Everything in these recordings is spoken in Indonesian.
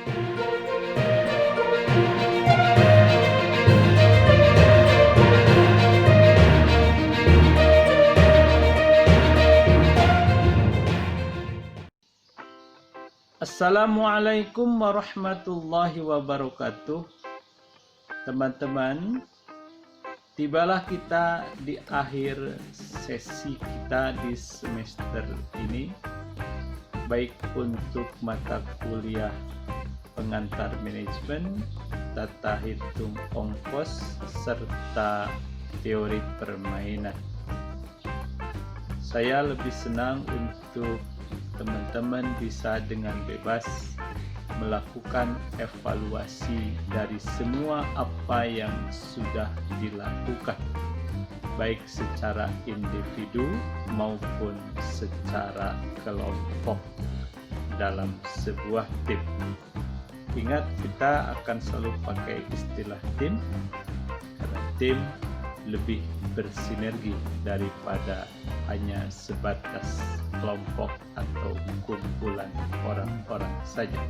Assalamualaikum warahmatullahi wabarakatuh. Teman-teman, tibalah kita di akhir sesi kita di semester ini, baik untuk mata kuliah pengantar manajemen, tata hitung ongkos, serta teori permainan. Saya lebih senang untuk teman-teman bisa dengan bebas melakukan evaluasi dari semua apa yang sudah dilakukan, baik secara individu maupun secara kelompok dalam sebuah tim. Ingat, kita akan selalu pakai istilah tim, karena tim lebih bersinergi daripada hanya sebatas kelompok atau kumpulan orang-orang saja.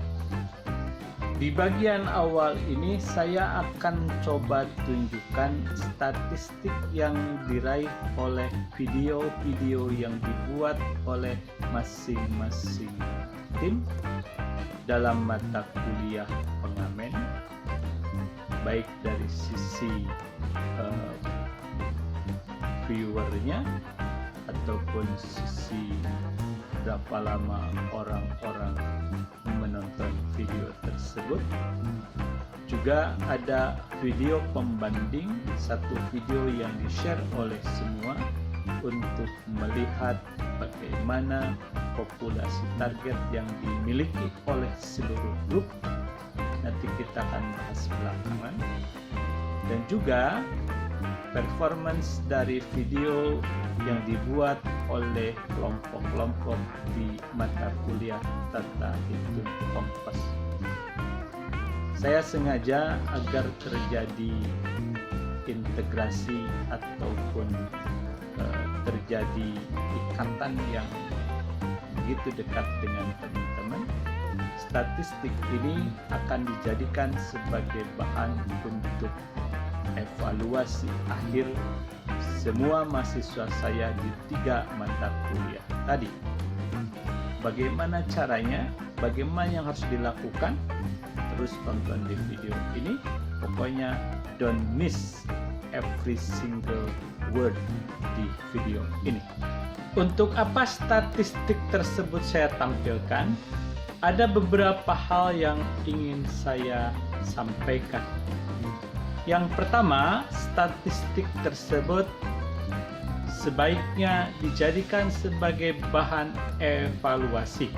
Di bagian awal ini saya akan coba tunjukkan statistik yang diraih oleh video-video yang dibuat oleh masing-masing tim dalam mata kuliah pengamen, baik dari sisi viewernya ataupun sisi berapa lama orang-orang menonton video tersebut. Juga ada video pembanding, satu video yang di-share oleh semua untuk melihat bagaimana populasi target yang dimiliki oleh seluruh grup. Nanti kita akan bahas belakangan. Dan juga performance dari video yang dibuat oleh kelompok-kelompok di mata kuliah tata hitung ongkos. Saya sengaja agar terjadi integrasi ataupun terjadi ikatan yang begitu dekat dengan teman-teman. Statistik ini akan dijadikan sebagai bahan untuk evaluasi akhir semua mahasiswa saya di 3 mata kuliah tadi. Bagaimana caranya? Bagaimana yang harus dilakukan? Terus tonton di video ini. Pokoknya don't miss every single word di video ini. Untuk apa statistik tersebut saya tampilkan? Ada beberapa hal yang ingin saya sampaikan. Yang pertama, statistik tersebut sebaiknya dijadikan sebagai bahan evaluasi,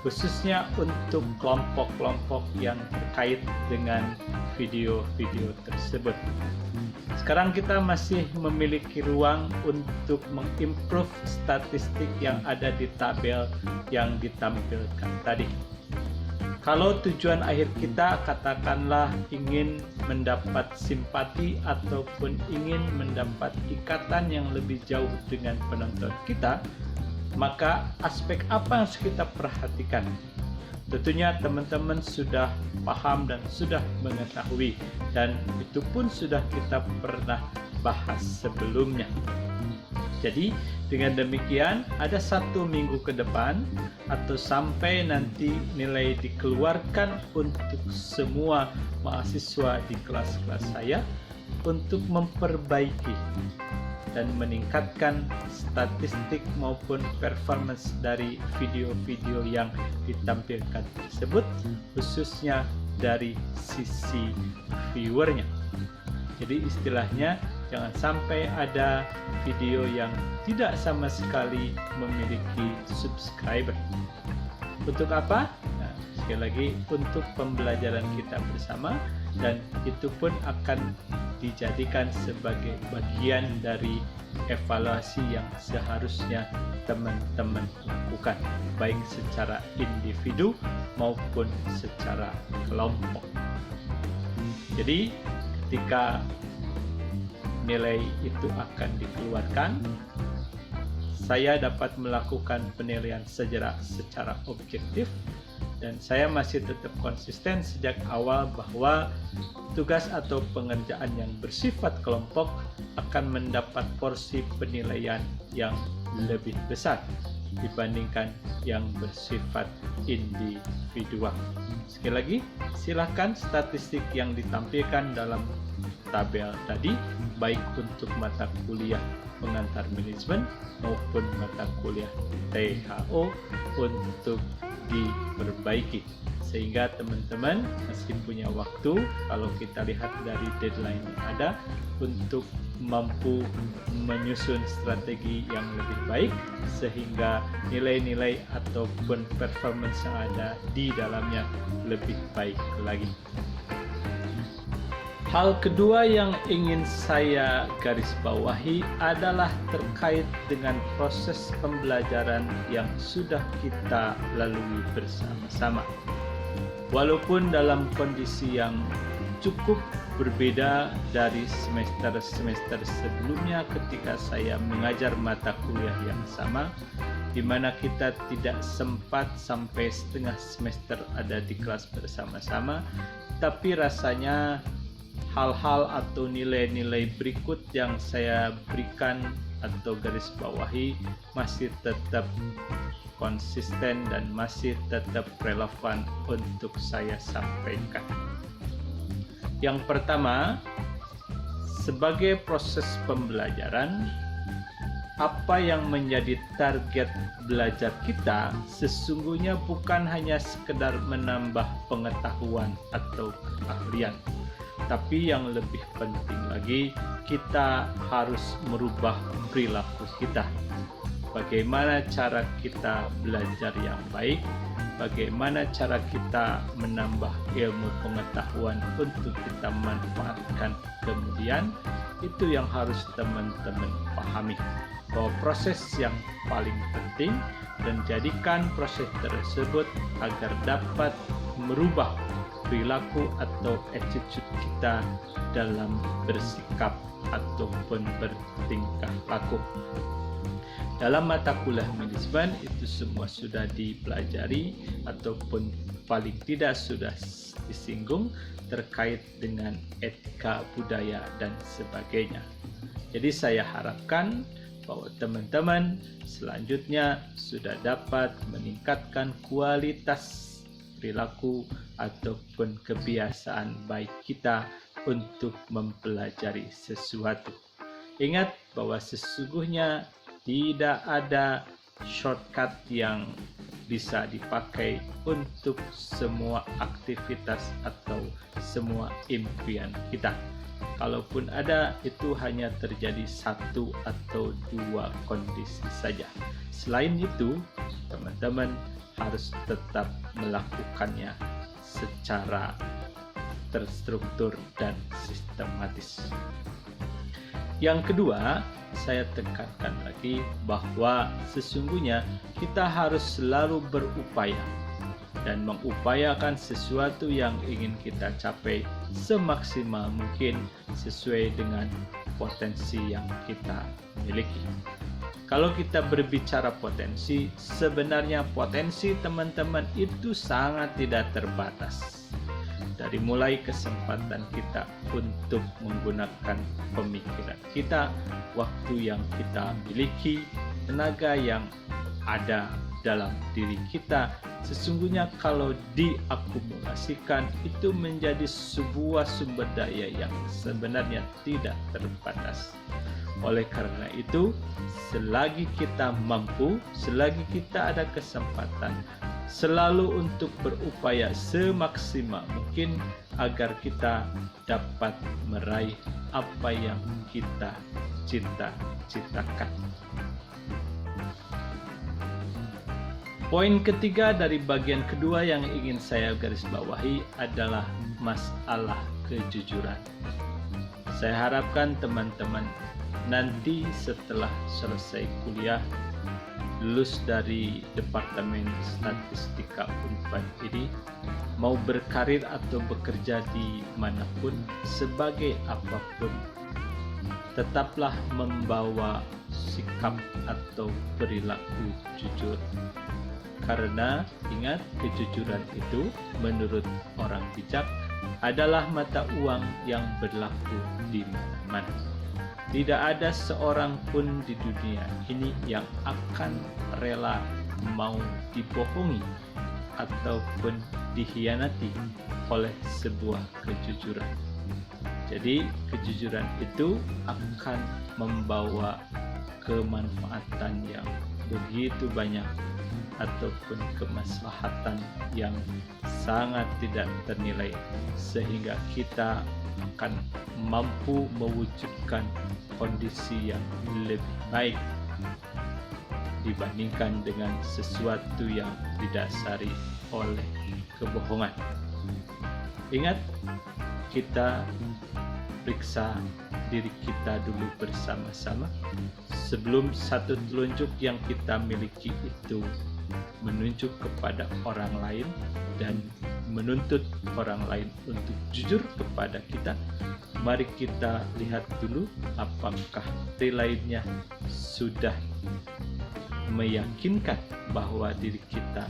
khususnya untuk kelompok-kelompok yang terkait dengan video-video tersebut. Sekarang kita masih memiliki ruang untuk mengimprove statistik yang ada di tabel yang ditampilkan tadi. Kalau tujuan akhir kita katakanlah ingin mendapat simpati ataupun ingin mendapat ikatan yang lebih jauh dengan penonton kita, maka aspek apa yang harus kita perhatikan? Tentunya teman-teman sudah paham dan sudah mengetahui, dan itu pun sudah kita pernah bahas sebelumnya. Jadi dengan demikian ada 1 minggu ke depan atau sampai nanti nilai dikeluarkan untuk semua mahasiswa di kelas-kelas saya untuk memperbaiki dan meningkatkan statistik maupun performance dari video-video yang ditampilkan tersebut, khususnya dari sisi viewernya. Jadi istilahnya jangan sampai ada video yang tidak sama sekali memiliki subscriber. Untuk apa? Nah, sekali lagi untuk pembelajaran kita bersama, dan itu pun akan dijadikan sebagai bagian dari evaluasi yang seharusnya teman-teman lakukan, baik secara individu maupun secara kelompok. Jadi ketika nilai itu akan dikeluarkan, saya dapat melakukan penilaian secara objektif dan saya masih tetap konsisten sejak awal bahwa tugas atau pengerjaan yang bersifat kelompok akan mendapat porsi penilaian yang lebih besar dibandingkan yang bersifat individual. Sekali lagi, silakan statistik yang ditampilkan dalam tabel tadi, baik untuk mata kuliah pengantar manajemen maupun mata kuliah THO, untuk diperbaiki, sehingga teman-teman masih punya waktu, kalau kita lihat dari deadline yang ada, untuk mampu menyusun strategi yang lebih baik sehingga nilai-nilai ataupun performance yang ada di dalamnya lebih baik lagi. Hal kedua yang ingin saya garis bawahi adalah terkait dengan proses pembelajaran yang sudah kita lalui bersama-sama. Walaupun dalam kondisi yang cukup berbeda dari semester-semester sebelumnya ketika saya mengajar mata kuliah yang sama, di mana kita tidak sempat sampai setengah semester ada di kelas bersama-sama, tapi rasanya hal-hal atau nilai-nilai berikut yang saya berikan atau garis bawahi masih tetap konsisten dan masih tetap relevan untuk saya sampaikan. Yang pertama, sebagai proses pembelajaran, apa yang menjadi target belajar kita sesungguhnya bukan hanya sekedar menambah pengetahuan atau keahlian, tapi yang lebih penting lagi, kita harus merubah perilaku kita. Bagaimana cara kita belajar yang baik, bagaimana cara kita menambah ilmu pengetahuan untuk kita manfaatkan kemudian, itu yang harus teman-teman pahami. Bahwa proses yang paling penting, dan jadikan proses tersebut agar dapat merubah perilaku atau attitude kita dalam bersikap ataupun bertingkah laku. Dalam mata kuliah manajemen itu semua sudah dipelajari ataupun paling tidak sudah disinggung terkait dengan etika budaya dan sebagainya. Jadi saya harapkan bahwa teman-teman selanjutnya sudah dapat meningkatkan kualitas perilaku ataupun kebiasaan baik kita untuk mempelajari sesuatu. Ingat bahwa sesungguhnya tidak ada shortcut yang bisa dipakai untuk semua aktivitas atau semua impian kita. Kalaupun ada, itu hanya terjadi satu atau dua kondisi saja. Selain itu, teman-teman harus tetap melakukannya secara terstruktur dan sistematis. Yang kedua, saya tekankan lagi bahwa sesungguhnya kita harus selalu berupaya dan mengupayakan sesuatu yang ingin kita capai semaksimal mungkin sesuai dengan potensi yang kita miliki. Kalau kita berbicara potensi, sebenarnya potensi teman-teman itu sangat tidak terbatas. Dari mulai kesempatan kita untuk menggunakan pemikiran kita, waktu yang kita miliki, tenaga yang ada dalam diri kita, sesungguhnya kalau diakumulasikan itu menjadi sebuah sumber daya yang sebenarnya tidak terbatas. Oleh karena itu, selagi kita mampu, selagi kita ada kesempatan, selalu untuk berupaya semaksimal mungkin agar kita dapat meraih apa yang kita cita-citakan. Poin ketiga dari bagian kedua yang ingin saya garis bawahi adalah masalah kejujuran. Saya harapkan teman-teman nanti setelah selesai kuliah, lulus dari Departemen Statistika Unpad ini, mau berkarir atau bekerja di manapun, sebagai apapun, tetaplah membawa sikap atau perilaku jujur. Karena ingat, kejujuran itu menurut orang bijak adalah mata uang yang berlaku di mana-mana. Tidak ada seorang pun di dunia ini yang akan rela mau dibohongi ataupun dihianati oleh sebuah kejujuran. Jadi kejujuran itu akan membawa kemanfaatan yang begitu banyak ataupun kemaslahatan yang sangat tidak ternilai, sehingga kita akan mampu mewujudkan kondisi yang lebih baik dibandingkan dengan sesuatu yang didasari oleh kebohongan. Ingat, kita periksa diri kita dulu bersama-sama sebelum satu telunjuk yang kita miliki itu menunjuk kepada orang lain dan menuntut orang lain untuk jujur kepada kita. Mari kita lihat dulu apakah dari lainnya sudah meyakinkan bahwa diri kita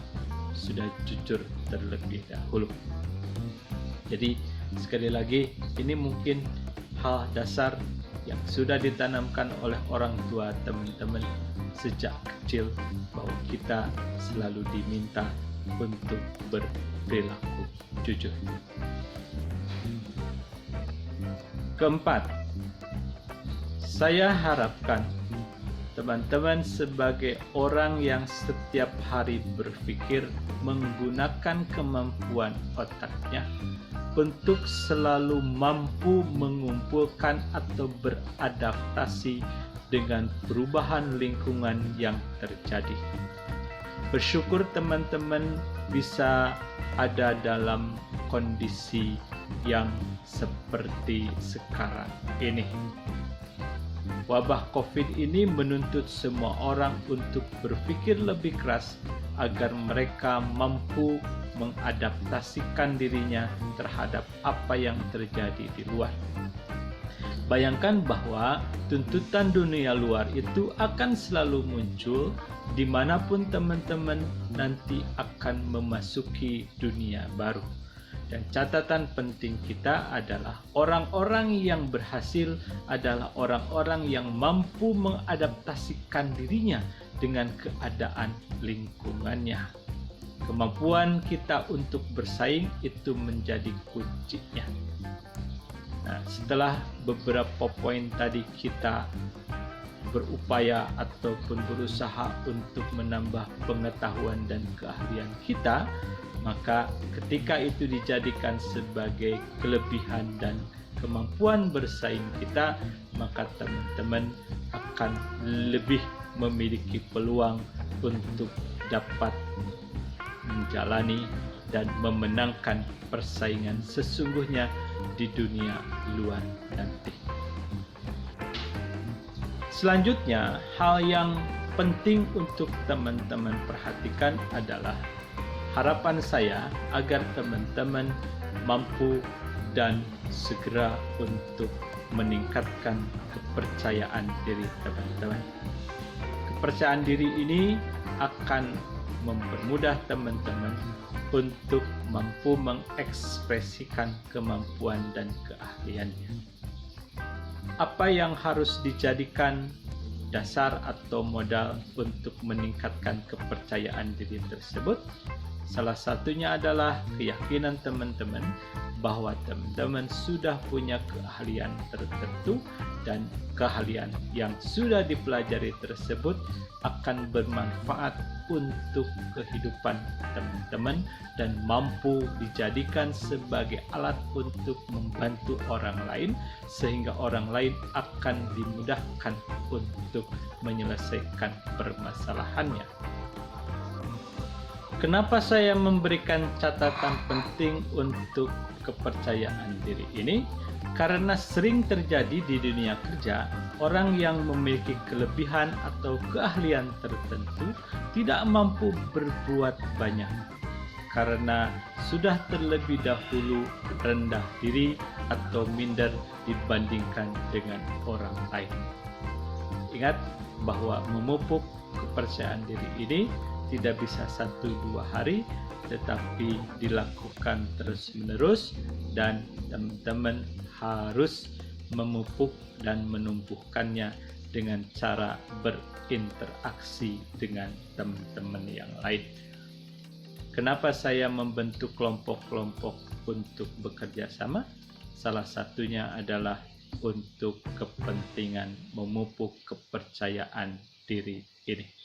sudah jujur terlebih dahulu. Jadi sekali lagi, ini mungkin hal dasar yang sudah ditanamkan oleh orang tua teman-teman sejak kecil, bahwa kita selalu diminta untuk berperilaku jujur. Keempat, saya harapkan teman-teman sebagai orang yang setiap hari berpikir menggunakan kemampuan otaknya untuk selalu mampu mengumpulkan atau beradaptasi dengan perubahan lingkungan yang terjadi. Bersyukur teman-teman bisa ada dalam kondisi yang seperti sekarang ini. Wabah COVID ini menuntut semua orang untuk berpikir lebih keras agar mereka mampu mengadaptasikan dirinya terhadap apa yang terjadi di luar. Bayangkan bahwa tuntutan dunia luar itu akan selalu muncul dimanapun teman-teman nanti akan memasuki dunia baru. Dan catatan penting kita adalah orang-orang yang berhasil adalah orang-orang yang mampu mengadaptasikan dirinya dengan keadaan lingkungannya. Kemampuan kita untuk bersaing itu menjadi kuncinya. Nah, setelah beberapa poin tadi kita berupaya ataupun berusaha untuk menambah pengetahuan dan keahlian kita, maka ketika itu dijadikan sebagai kelebihan dan kemampuan bersaing kita, maka teman-teman akan lebih memiliki peluang untuk dapat menjalani dan memenangkan persaingan sesungguhnya di dunia luar nanti. Selanjutnya, hal yang penting untuk teman-teman perhatikan adalah harapan saya agar teman-teman mampu dan segera untuk meningkatkan kepercayaan diri teman-teman. Kepercayaan diri ini akan mempermudah teman-teman untuk mampu mengekspresikan kemampuan dan keahliannya. Apa yang harus dijadikan dasar atau modal untuk meningkatkan kepercayaan diri tersebut? Salah satunya adalah keyakinan teman-teman bahwa teman-teman sudah punya keahlian tertentu dan keahlian yang sudah dipelajari tersebut akan bermanfaat untuk kehidupan teman-teman dan mampu dijadikan sebagai alat untuk membantu orang lain, sehingga orang lain akan dimudahkan untuk menyelesaikan permasalahannya. Kenapa saya memberikan catatan penting untuk kepercayaan diri ini? Karena sering terjadi di dunia kerja, orang yang memiliki kelebihan atau keahlian tertentu tidak mampu berbuat banyak karena sudah terlebih dahulu rendah diri atau minder dibandingkan dengan orang lain. Ingat bahwa memupuk kepercayaan diri ini tidak bisa 1-2 hari, tetapi dilakukan terus-menerus, dan teman-teman harus memupuk dan menumbuhkannya dengan cara berinteraksi dengan teman-teman yang lain. Kenapa saya membentuk kelompok-kelompok untuk bekerja sama? Salah satunya adalah untuk kepentingan memupuk kepercayaan diri ini.